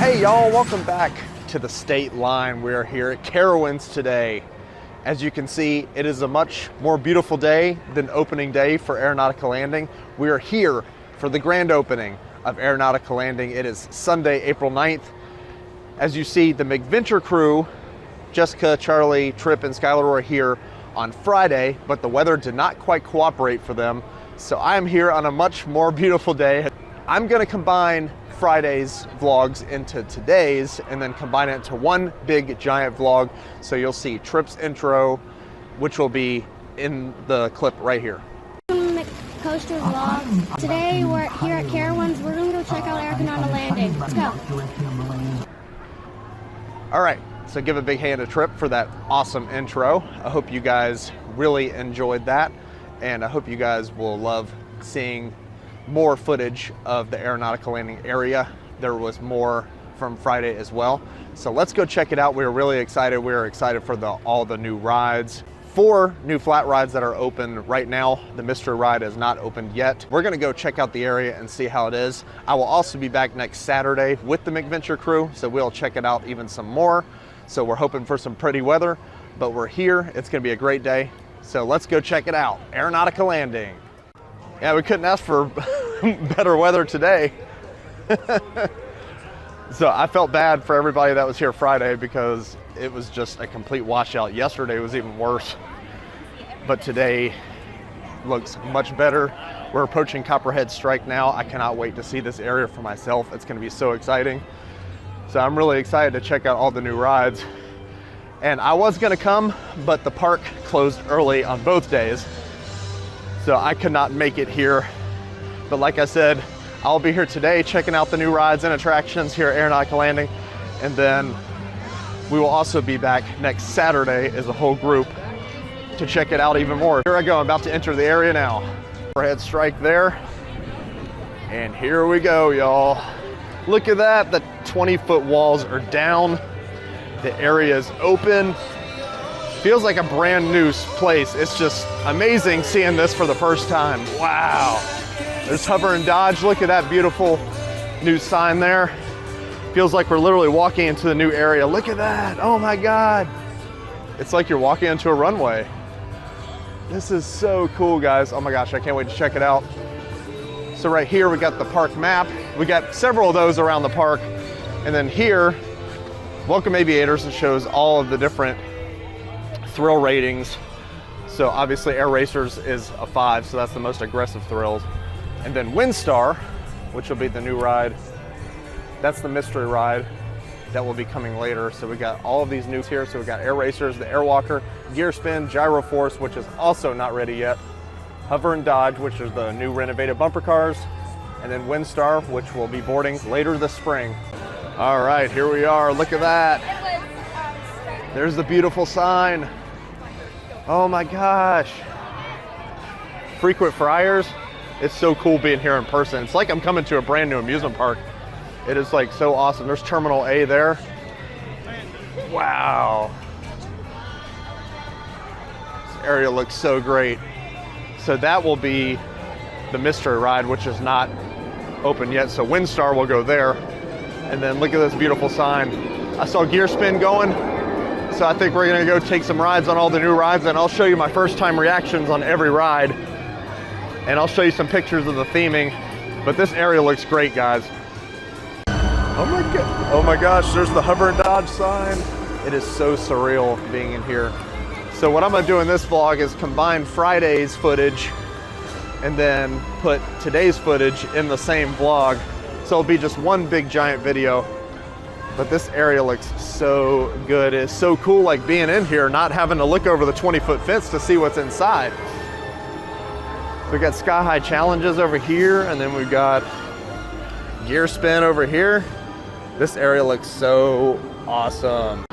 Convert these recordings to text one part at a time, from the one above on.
Hey y'all, welcome back to the state line. We are here at Carowinds today. As you can see, it is a much more beautiful day than opening day for Aeronautica Landing. We are here for the grand opening of Aeronautica Landing. It is Sunday, April 9th. As you see, the Mikventure Crew, Jessica, Charlie, Tripp, and Skylar were here on Friday, but the weather did not quite cooperate for them. So I am here on a much more beautiful day. I'm gonna combine Friday's vlogs into today's and then combine it to one big giant vlog. So you'll see Tripp's intro, which will be in the clip right here. Coaster vlog. Today we're here at Carowinds. We're gonna go check out Aeronautica Landing. Let's go. All right, so give a big hand to Tripp for that awesome intro. I hope you guys really enjoyed that, and I hope you guys will love seeing more footage of the Aeronautica Landing area. There was more from Friday as well. So let's go check it out. We're really excited. We're excited for all the new rides. 4 new flat rides that are open right now. The mystery ride is not opened yet. We're gonna go check out the area and see how it is. I will also be back next Saturday with the Mikventure Crew, so we'll check it out even some more. So we're hoping for some pretty weather, but we're here. It's gonna be a great day. So let's go check it out. Aeronautica Landing. Yeah, we couldn't ask for better weather today. So I felt bad for everybody that was here Friday because it was just a complete washout. Yesterday was even worse, but today looks much better. We're approaching Copperhead Strike now. I cannot wait to see this area for myself. It's gonna be so exciting. So I'm really excited to check out all the new rides. And I was gonna come, but the park closed early on both days, so I could not make it here. But like I said, I'll be here today checking out the new rides and attractions here at Aeronautica Landing. And then we will also be back next Saturday as a whole group to check it out even more. Here I go, I'm about to enter the area now. Copperhead Strike there. And here we go, y'all. Look at that, the 20-foot walls are down. The area is open. Feels like a brand new place. It's just amazing seeing this for the first time. Wow. There's hover and dodge. Look at that beautiful new sign there. Feels like we're literally walking into the new area. Look at that. Oh my God. It's like you're walking into a runway. This is so cool, guys. Oh my gosh, I can't wait to check it out. So right here, we got the park map. We got several of those around the park. And then here, Welcome Aviators, and shows all of the different thrill ratings. So obviously Air Racers is a 5, so that's the most aggressive thrills. And then Windstar, which will be the new ride. That's the mystery ride that will be coming later. So we got all of these news here. So we got Air Racers, the Airwalker, Gear Spin, Gyro Force, which is also not ready yet. Hover and Dodge, which is the new renovated bumper cars. And then Windstar, which will be boarding later this spring. All right, here we are. Look at that. There's the beautiful sign. Oh my gosh. Frequent Flyers. It's so cool being here in person. It's like I'm coming to a brand new amusement park. It is like so awesome. There's Terminal A there. Wow. This area looks so great. So that will be the mystery ride, which is not open yet. So Windstar will go there. And then look at this beautiful sign. I saw Gear Spin going. So I think we're gonna go take some rides on all the new rides, and I'll show you my first time reactions on every ride. And I'll show you some pictures of the theming. But this area looks great, guys. Oh my gosh, there's the hover and dodge sign. It is so surreal being in here. So what I'm gonna do in this vlog is combine Friday's footage and then put today's footage in the same vlog. So it'll be just one big giant video. But this area looks so good. It's so cool, like being in here, not having to look over the 20-foot fence to see what's inside. We got sky high challenges over here, and then we've got Gear Spin over here. This area looks so awesome.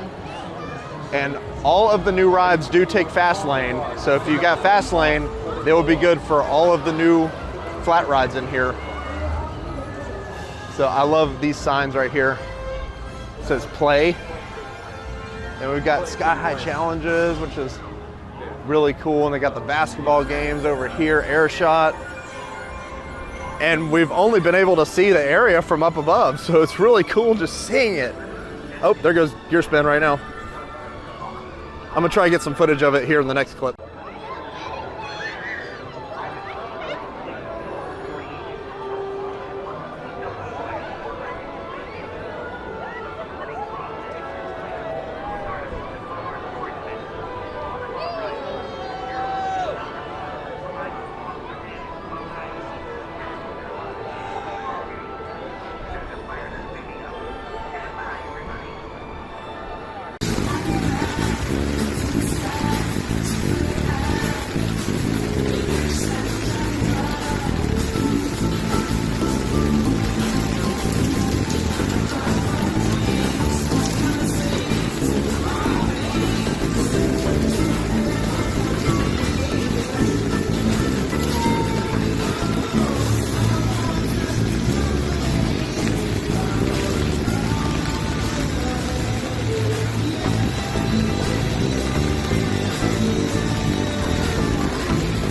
And all of the new rides do take fast lane. So if you got fast lane, they will be good for all of the new flat rides in here. So I love these signs right here. It says play. And we've got sky high challenges, which is really cool. And they got the basketball games over here, air shot. and we've only been able to see the area from up above, so it's really cool just seeing it. Oh, there goes gear spin right now. I'm gonna try to get some footage of it here in the next clip.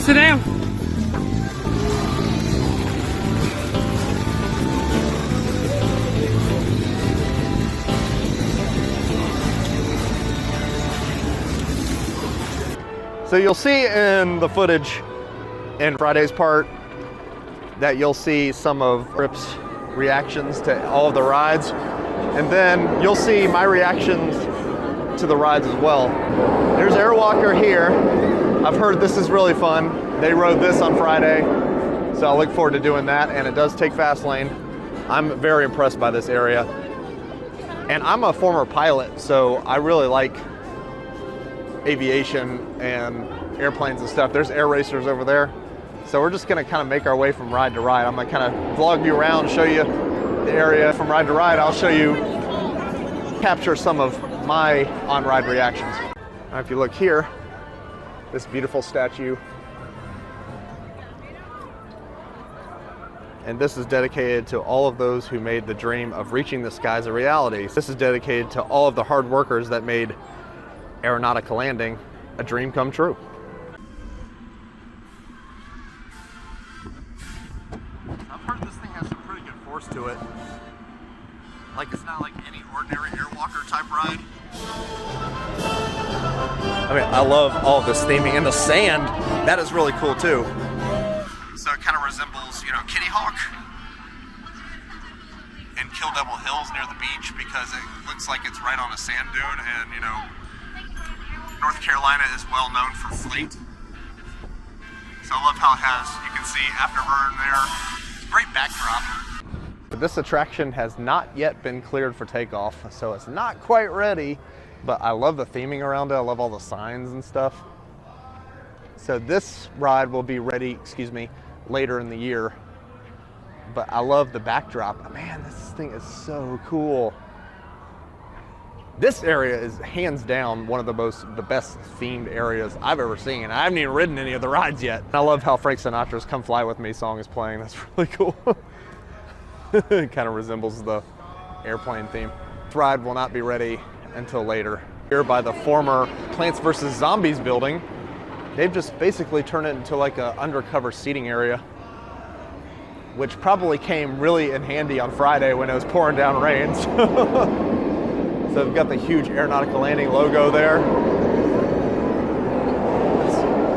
Sit down. So you'll see in the footage in Friday's part that you'll see some of Tripp's reactions to all of the rides, and then you'll see my reactions to the rides as well. There's Airwalker here. I've heard this is really fun. They rode this on Friday, so I look forward to doing that, and it does take fast lane. I'm very impressed by this area. And I'm a former pilot, so I really like aviation and airplanes and stuff. There's air racers over there. So we're just gonna kind of make our way from ride to ride. I'm gonna kind of vlog you around, show you the area from ride to ride. I'll show you, capture some of my on-ride reactions. Now, if you look here, this beautiful statue. And this is dedicated to all of those who made the dream of reaching the skies a reality. This is dedicated to all of the hard workers that made Aeronautica Landing a dream come true. I've heard this thing has some pretty good force to it. Like, it's not like any ordinary Airwalker type ride. I mean, I love all of this theming, and the sand, that is really cool too. So it kind of resembles, you know, Kitty Hawk and Kill Devil Hills near the beach, because it looks like it's right on a sand dune, and you know, North Carolina is well known for fleet. So I love how it has, you can see afterburn there. It's a great backdrop. This attraction has not yet been cleared for takeoff, so it's not quite ready. But I love the theming around it. I love all the signs and stuff. So this ride will be ready, later in the year. But I love the backdrop. Man, this thing is so cool. This area is hands down one of the best themed areas I've ever seen. I haven't even ridden any of the rides yet. I love how Frank Sinatra's "Come Fly With Me" song is playing. That's really cool. It kind of resembles the airplane theme. This ride will not be ready until later. Here by the former Plants vs. Zombies building, they've just basically turned it into like an undercover seating area, which probably came really in handy on Friday when it was pouring down rain. So we've got the huge Aeronautica Landing logo there.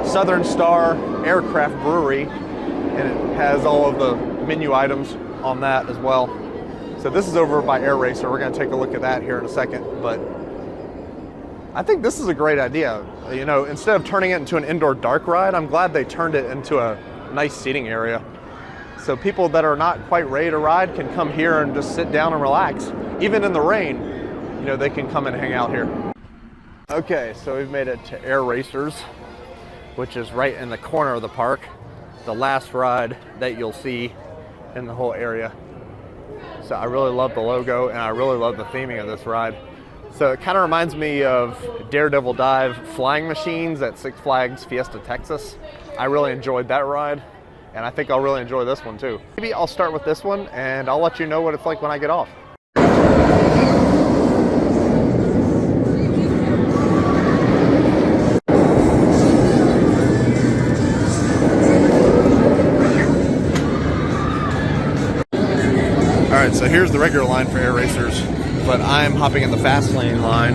It's Southern Star Aircraft Brewery, and it has all of the menu items on that as well. So this is over by Air Racer. We're gonna take a look at that here in a second, but I think this is a great idea. You know, instead of turning it into an indoor dark ride, I'm glad they turned it into a nice seating area. So people that are not quite ready to ride can come here and just sit down and relax. Even in the rain, you know, they can come and hang out here. Okay, so we've made it to Air Racers, which is right in the corner of the park. The last ride that you'll see in the whole area. So I really love the logo, and I really love the theming of this ride. So it kind of reminds me of Daredevil Dive flying machines at Six Flags Fiesta, Texas. I really enjoyed that ride, and I think I'll really enjoy this one too. Maybe I'll start with this one, and I'll let you know what it's like when I get off. Alright, so here's the regular line for air racers, but I'm hopping in the fast lane line.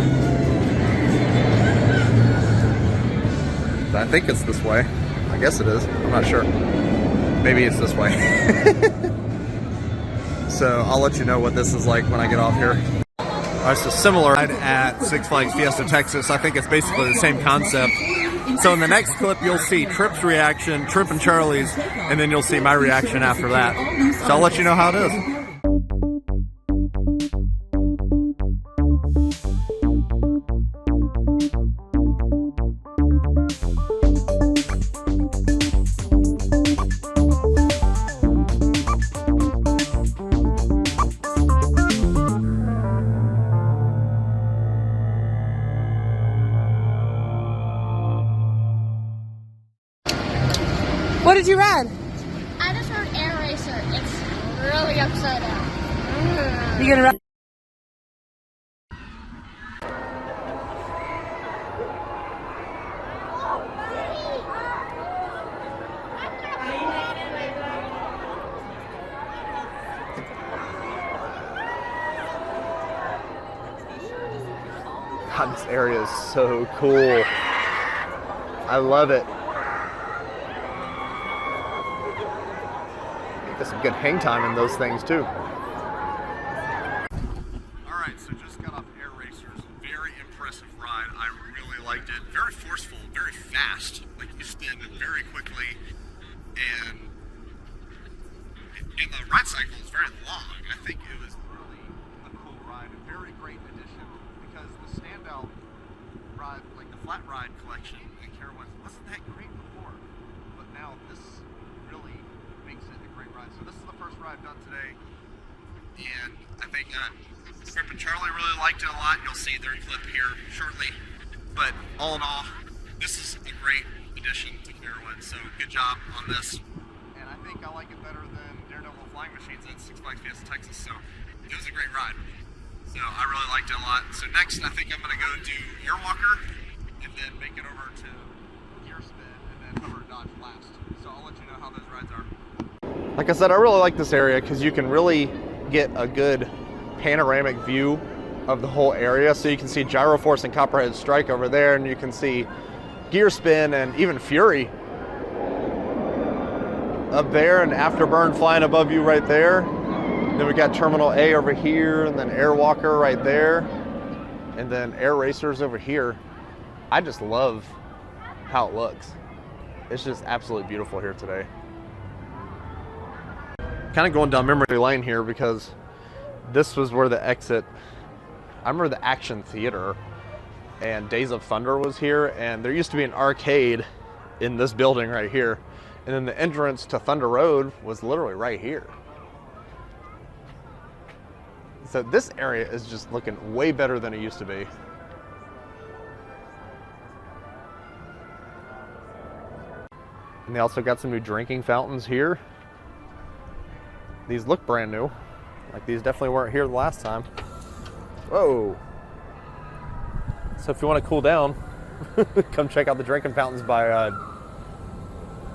I think it's this way. I guess it is. I'm not sure. Maybe it's this way. So I'll let you know what this is like when I get off here. Alright, so similar at Six Flags Fiesta, Texas. I think it's basically the same concept. So in the next clip, you'll see Tripp's reaction, Tripp and Charlie's, and then you'll see my reaction after that. So I'll let you know how it is. What did you ride? I just rode Air Racer. It's really upside down. You gonna ride? God, this area is so cool. I love it. Get some good hang time in those things too. Alright, so just got off Air Racers. Very impressive ride. I really liked it. Very forceful, very fast. Like you spin very quickly, and the ride cycle is very long. I think it was really a cool ride. A very great addition, because the standout ride, like the flat ride collection in Carowinds, wasn't that great before, but now this really makes it a great ride. So this is the first ride done today, and I think Tripp and Charlie really liked it a lot. You'll see their clip here shortly, but all in all, this is a great addition to Carowinds, so good job on this. And I think I like it better than Daredevil Flying Machines at Six Flags Fiesta, Texas, so it was a great ride. So I really liked it a lot. So next, I think I'm going to go do Airwalker, and then make it over to Gear Spin, and then hover and dodge last. So I'll let you know how those rides are. Like I said, I really like this area because you can really get a good panoramic view of the whole area. So you can see Gyro Force and Copperhead Strike over there, and you can see Gear Spin and even Fury up there, and Afterburn flying above you right there. Then we got Terminal A over here, and then Airwalker right there, and then Air Racers over here. I just love how it looks. It's just absolutely beautiful here today. Kind of going down memory lane here because this was where the exit. I remember the Action Theater and Days of Thunder was here, and there used to be an arcade in this building right here, and then the entrance to Thunder Road was literally right here. So this area is just looking way better than it used to be. And they also got some new drinking fountains here. These look brand new. Like these definitely weren't here the last time. Whoa. So if you want to cool down, come check out the drinking fountains by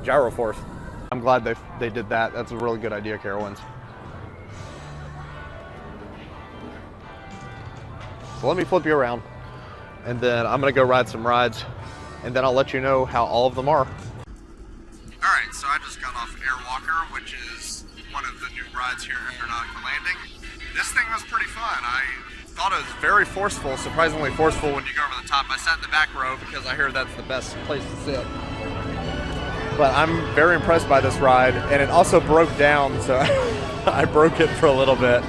Gyro Force. I'm glad they did that. That's a really good idea, Carowinds. So let me flip you around, and then I'm gonna go ride some rides, and then I'll let you know how all of them are. Alright, so I just got off Airwalker, which is one of the new rides here at Aeronautica Landing. This thing was pretty fun. I thought it was very forceful, surprisingly forceful when you go over the top. I sat in the back row because I hear that's the best place to sit. But I'm very impressed by this ride, and it also broke down, so I broke it for a little bit.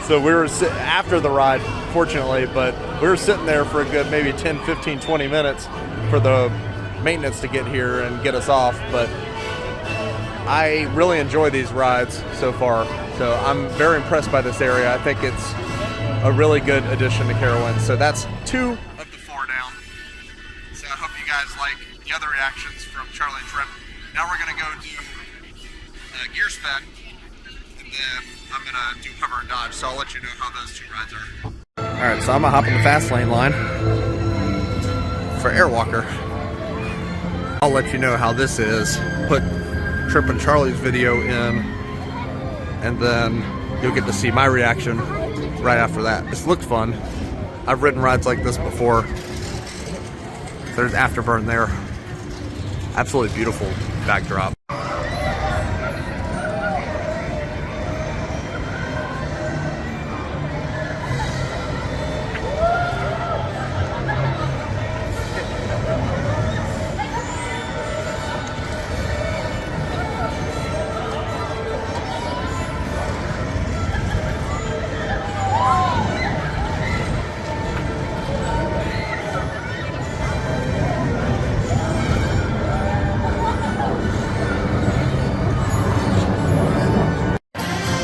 So we were after the ride, fortunately, but we were sitting there for a good maybe 10, 15, 20 minutes for the maintenance to get here and get us off. But I really enjoy these rides so far. So I'm very impressed by this area. I think it's a really good addition to Carowinds. So that's 2 of the 4 down. So I hope you guys like the other reactions from Charlie and Tripp. Now we're gonna go do Gear Spec, and then I'm gonna do hover and dodge. So I'll let you know how those 2 rides are. All right, so I'm gonna hop in the fast lane line for Airwalker. I'll let you know how this is. Put Tripp and Charlie's video in, and then you'll get to see my reaction right after that. This looked fun. I've ridden rides like this before. There's Afterburn there. Absolutely beautiful backdrop.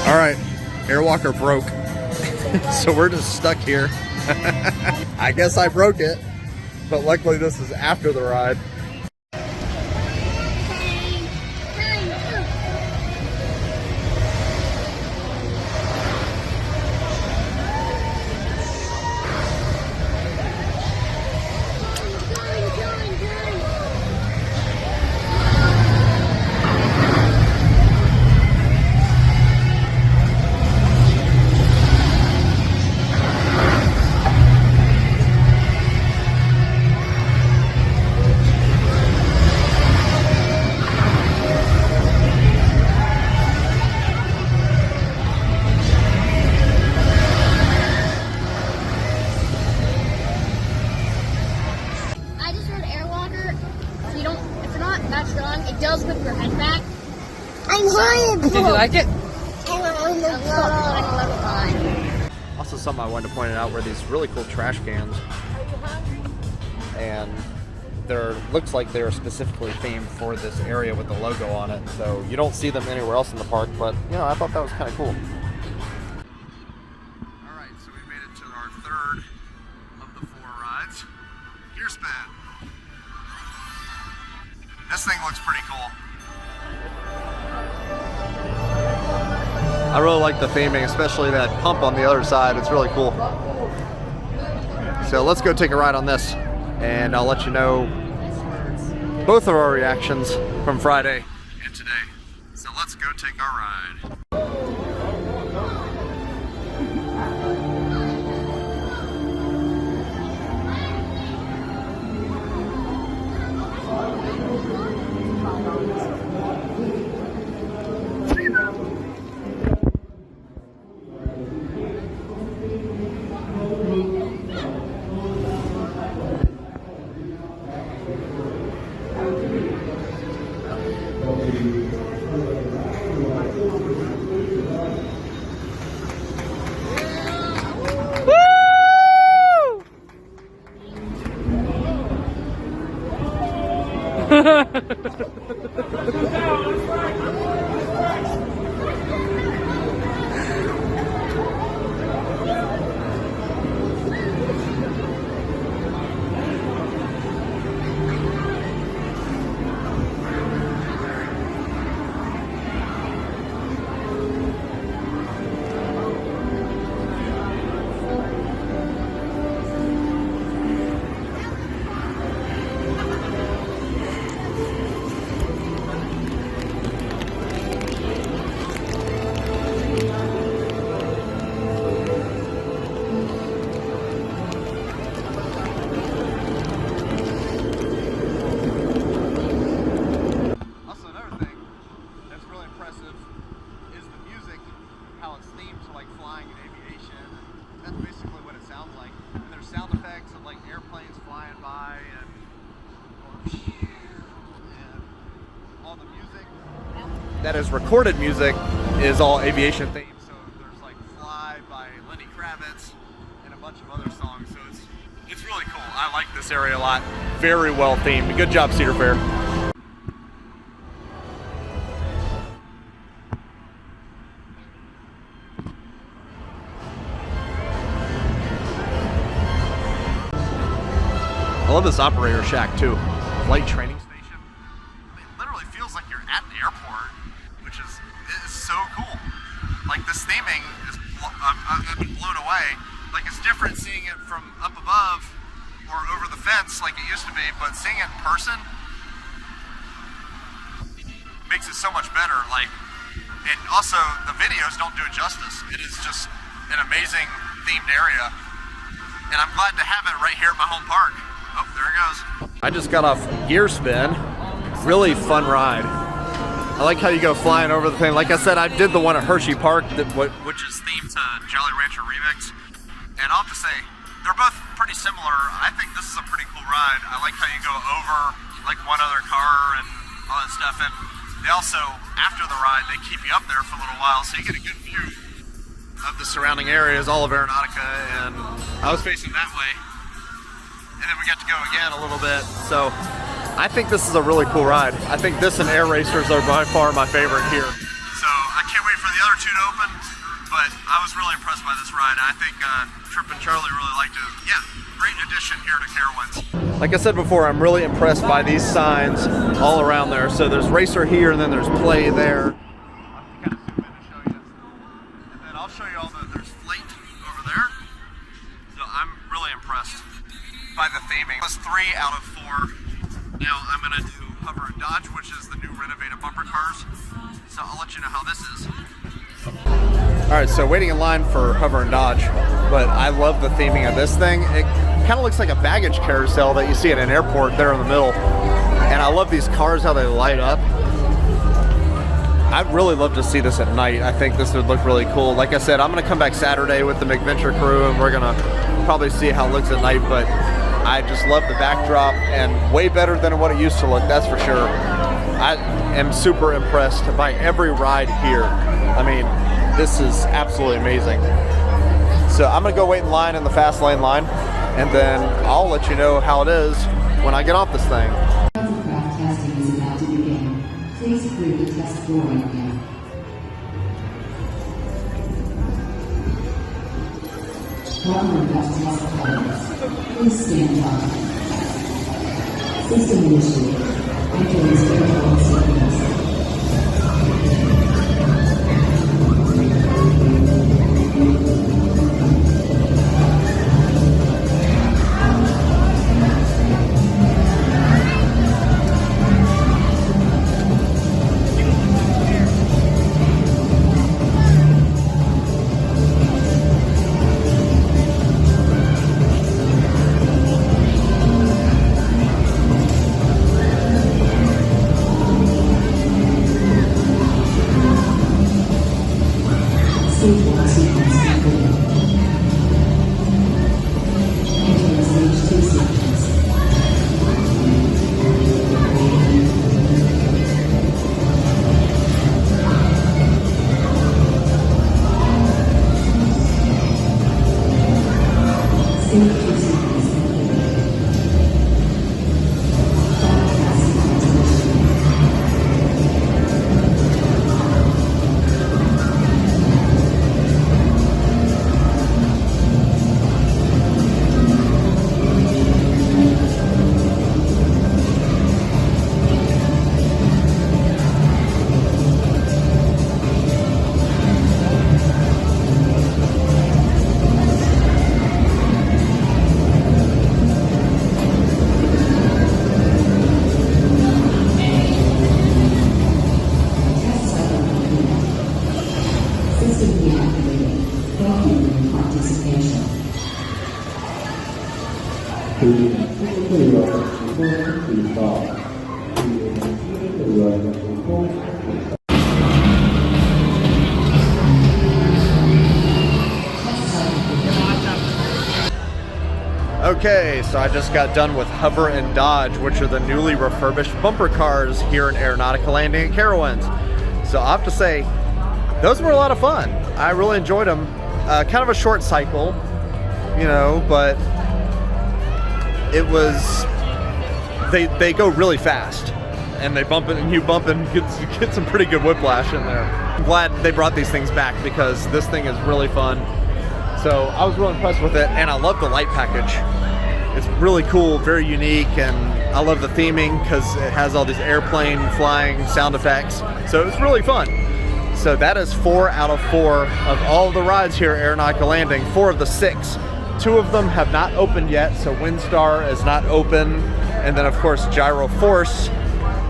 Alright, Airwalker broke, so we're just stuck here. I guess I broke it, but luckily this is after the ride. It does whip your head back. Did you like it? Also something I wanted to point out were these really cool trash cans. And they're looks like they're specifically themed for this area with the logo on it. So you don't see them anywhere else in the park, but you know, I thought that was kind of cool. Alright, so we made it to our third of the 4 rides. Gear spin. This thing looks pretty cool. I really like the theming, especially that pump on the other side. It's really cool. So let's go take a ride on this, and I'll let you know both of our reactions from Friday and today. So let's go take our ride. That is recorded music is all aviation themed. So there's like Fly by Lenny Kravitz and a bunch of other songs. So it's really cool. I like this area a lot. Very well themed. Good job, Cedar Fair. I love this operator shack too. Flight training station. It literally feels like you're at the airport, which is so cool. Like this theming is, I've been blown away. Like it's different seeing it from up above or over the fence like it used to be, but seeing it in person makes it so much better. Like And also, the videos don't do it justice. It is just an amazing themed area. And I'm glad to have it right here at my home park. Oh, there it goes. I just got off gear spin. Really fun ride. I like how you go flying over the thing. Like I said, I did the one at Hershey Park, which is themed to Jolly Rancher Remix. And I'll have to say, they're both pretty similar. I think this is a pretty cool ride. I like how you go over like one other car and all that stuff. And they also, after the ride, they keep you up there for a little while, so you get a good view of the surrounding areas, all of Aeronautica. And I was facing that way. And then we got to go again a little bit. So I think this is a really cool ride. I think this and Air Racers are by far my favorite here. So I can't wait for the other two to open, but I was really impressed by this ride. I think Tripp and Charlie really liked it. Yeah, great addition here to Carowinds. Like I said before, I'm really impressed by these signs all around there. So there's Racer here, and then there's Play there. I'll kind of zoom in to show you. And then I'll show you all there's Flight over there. So I'm really impressed by the theming. It was 3 out of 4. Now I'm going to do Hover and Dodge, which is the new renovated bumper cars. So I'll let you know how this is. Alright, so waiting in line for Hover and Dodge, but I love the theming of this thing. It kind of looks like a baggage carousel that you see at an airport there in the middle. And I love these cars, how they light up. I'd really love to see this at night. I think this would look really cool. Like I said, I'm going to come back Saturday with the Mikventure crew, and we're going to probably see how it looks at night, but I just love the backdrop, and way better than what it used to look, that's for sure. I am super impressed by every ride here. I mean, this is absolutely amazing. So I'm gonna go wait in line in the fast lane line, and then I'll let you know how it is when I get off this thing. Hovercraft testing is about to begin. Please clear the test door again. Hover test pilots. Please stand by. System initiated. Entering spiritual sequence. Okay, so I just got done with Hover and Dodge, which are the newly refurbished bumper cars here in Aeronautica Landing at Carowinds. So I have to say, those were a lot of fun. I really enjoyed them. Kind of a short cycle, you know, but it was, they go really fast, and they bump it, and you bump and get some pretty good whiplash in there. I'm glad they brought these things back because this thing is really fun. So I was really impressed with it, and I love the light package. It's really cool, very unique, and I love the theming because it has all these airplane flying sound effects. So it's really fun. So that is 4 out of 4 of all the rides here at Aeronautica Landing, 4 of the 6. 2 of them have not opened yet, so Windstar is not open. And then of course Gyro Force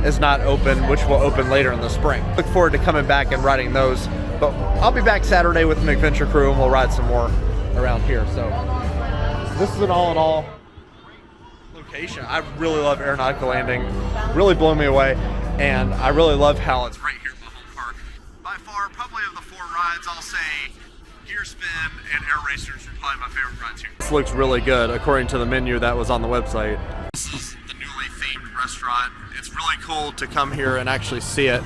is not open, which will open later in the spring. Look forward to coming back and riding those. But I'll be back Saturday with the Mikventure Crew, and we'll ride some more around here. So this is an all-in-all location. I really love Aeronautica Landing. Really blew me away. And I really love how it's right here in my home park. By far, probably of the 4 rides, I'll say Gear Spin and Air Racers are probably my favorite rides here. This looks really good according to the menu that was on the website. This is the newly themed restaurant. It's really cool to come here and actually see it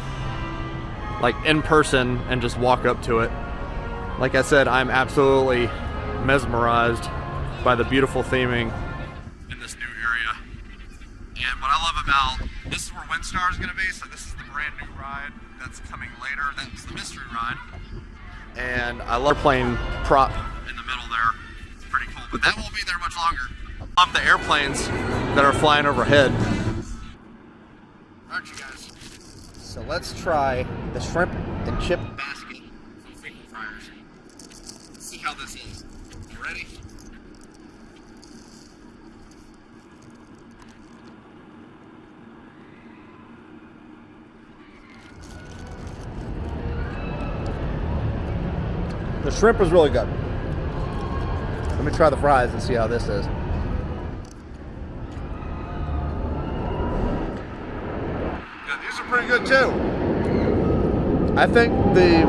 like in person and just walk up to it. Like I said, I'm absolutely mesmerized by the beautiful theming in this new area. And what I love about this is where Windstar is going to be, so this is the brand new ride that's coming later. That's the mystery ride. And I love plane prop in the middle there. It's pretty cool, but that won't be there much longer. I love the airplanes that are flying overhead. Aren't you guys? So let's try the shrimp and chip basket from Frequent Fryers. Let's see how this is. You ready? The shrimp was really good. Let me try the fries and see how this is. Yeah, these are pretty good too. I think the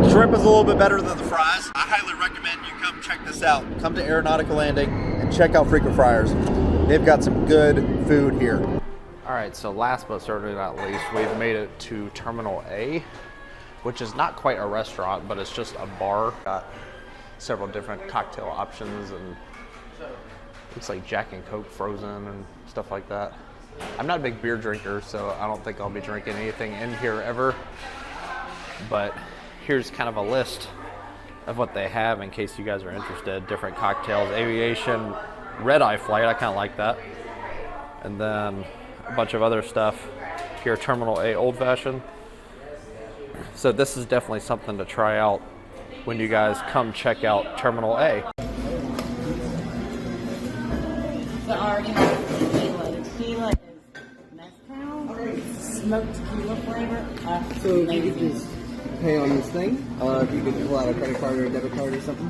shrimp is a little bit better than the fries. I highly recommend you come check this out. Come to Aeronautica Landing and check out Frequent Fryers. They've got some good food here. All right, so last but certainly not least, we've made it to Terminal A, which is not quite a restaurant, but it's just a bar. Got several different cocktail options, and looks like Jack and Coke frozen and stuff like that. I'm not a big beer drinker, so I don't think I'll be drinking anything in here ever. But here's kind of a list of what they have in case you guys are interested. Different cocktails, aviation, red-eye flight, I kind of like that. And then a bunch of other stuff. Here, Terminal A, old fashioned. So this is definitely something to try out when you guys come check out Terminal A. So I already have tequila. The tequila is mezcal, smoked tequila flavor. So if you could just pay on this thing, if you could pull out a credit card or a debit card or something.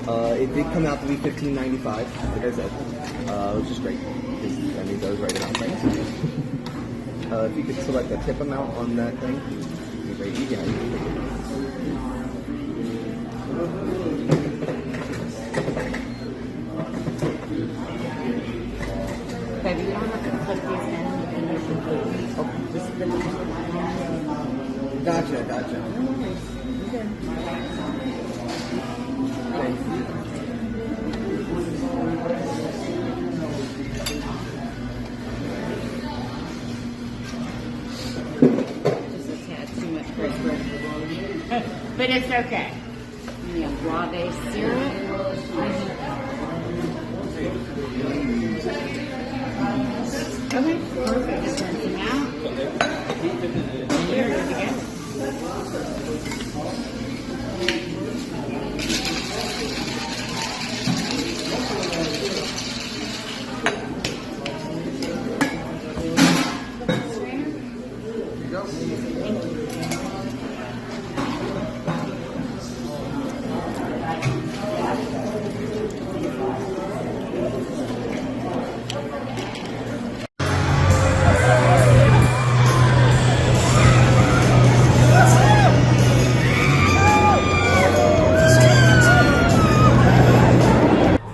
It did come out to be $15.95, like I said, which is great, because that means I was right about things. If you could select a tip amount on that thing, it'd be great. You can Baby, you don't have to put these in your food. Oh, just the Gotcha. Thank you. Just a tad too much crisp. But it's okay. Guave syrup. Okay, perfect. Just rinse them out. You're good to go.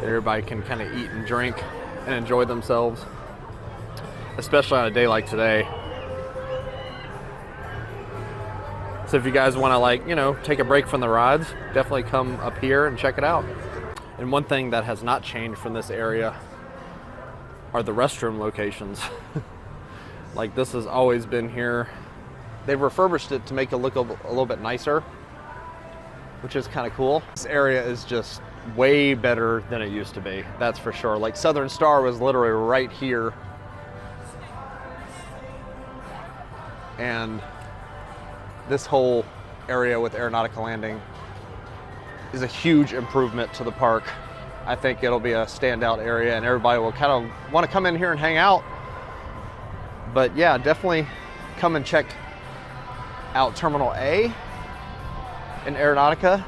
Everybody can kind of eat and drink and enjoy themselves, especially on a day like today. So if you guys want to, like, you know, take a break from the rides, definitely come up here and check it out. And one thing that has not changed from this area are the restroom locations. Like, this has always been here. They've refurbished it to make it look a little bit nicer, which is kind of cool. This area is just way better than it used to be, that's for sure. Like, Southern Star was literally right here, and this whole area with Aeronautica Landing is a huge improvement to the park. I think it'll be a standout area, and everybody will kind of want to come in here and hang out But yeah, definitely come and check out Terminal A in Aeronautica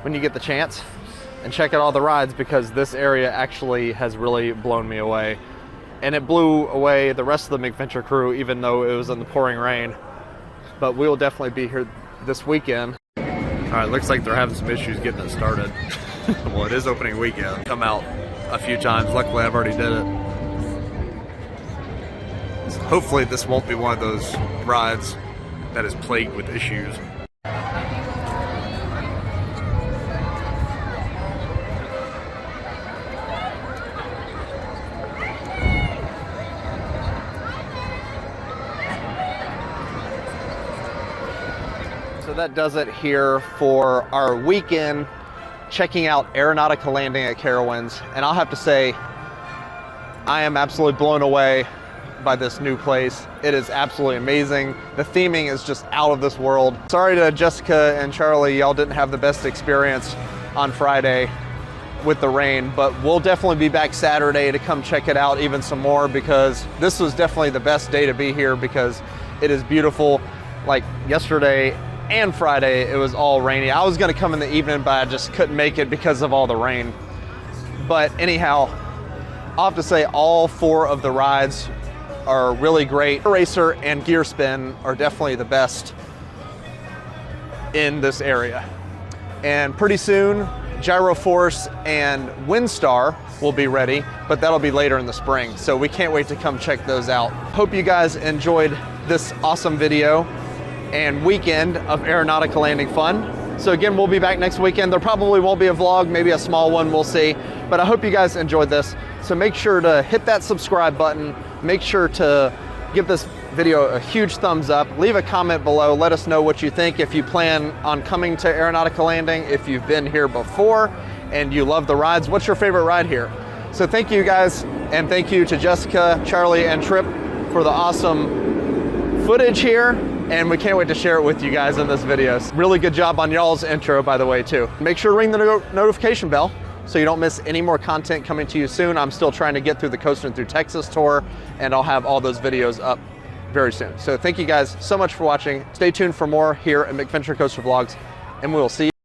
when you get the chance, and check out all the rides, because this area actually has really blown me away. And it blew away the rest of the Mikventure crew, even though it was in the pouring rain. But we'll definitely be here this weekend. All right, looks like they're having some issues getting it started. Well, it is opening weekend. Come out a few times. Luckily, I've already did it. So hopefully this won't be one of those rides that is plagued with issues. So that does it here for our weekend checking out Aeronautica Landing at Carowinds. And I'll have to say, I am absolutely blown away by this new place. It is absolutely amazing. The theming is just out of this world. Sorry to Jessica and Charlie, y'all didn't have the best experience on Friday with the rain, but we'll definitely be back Saturday to come check it out even some more, because this was definitely the best day to be here because it is beautiful. Like yesterday and Friday, it was all rainy. I was gonna come in the evening, but I just couldn't make it because of all the rain. But anyhow, I'll have to say all 4 of the rides are really great. Racer and Gear Spin are definitely the best in this area. And pretty soon, Gyro Force and Windstar will be ready, but that'll be later in the spring. So we can't wait to come check those out. Hope you guys enjoyed this awesome video and weekend of Aeronautica Landing fun. So again, we'll be back next weekend. There probably won't be a vlog, maybe a small one, we'll see. But I hope you guys enjoyed this. So make sure to hit that subscribe button. Make sure to give this video a huge thumbs up. Leave a comment below. Let us know what you think. If you plan on coming to Aeronautica Landing, if you've been here before and you love the rides, what's your favorite ride here? So thank you guys, and thank you to Jessica, Charlie, and Tripp for the awesome footage here. And we can't wait to share it with you guys in this video. Really good job on y'all's intro, by the way, too. Make sure to ring the notification bell so you don't miss any more content coming to you soon. I'm still trying to get through the Coastin' Through Texas tour, and I'll have all those videos up very soon. So thank you guys so much for watching. Stay tuned for more here at Mikventure Coaster Vlogs, and we will see you.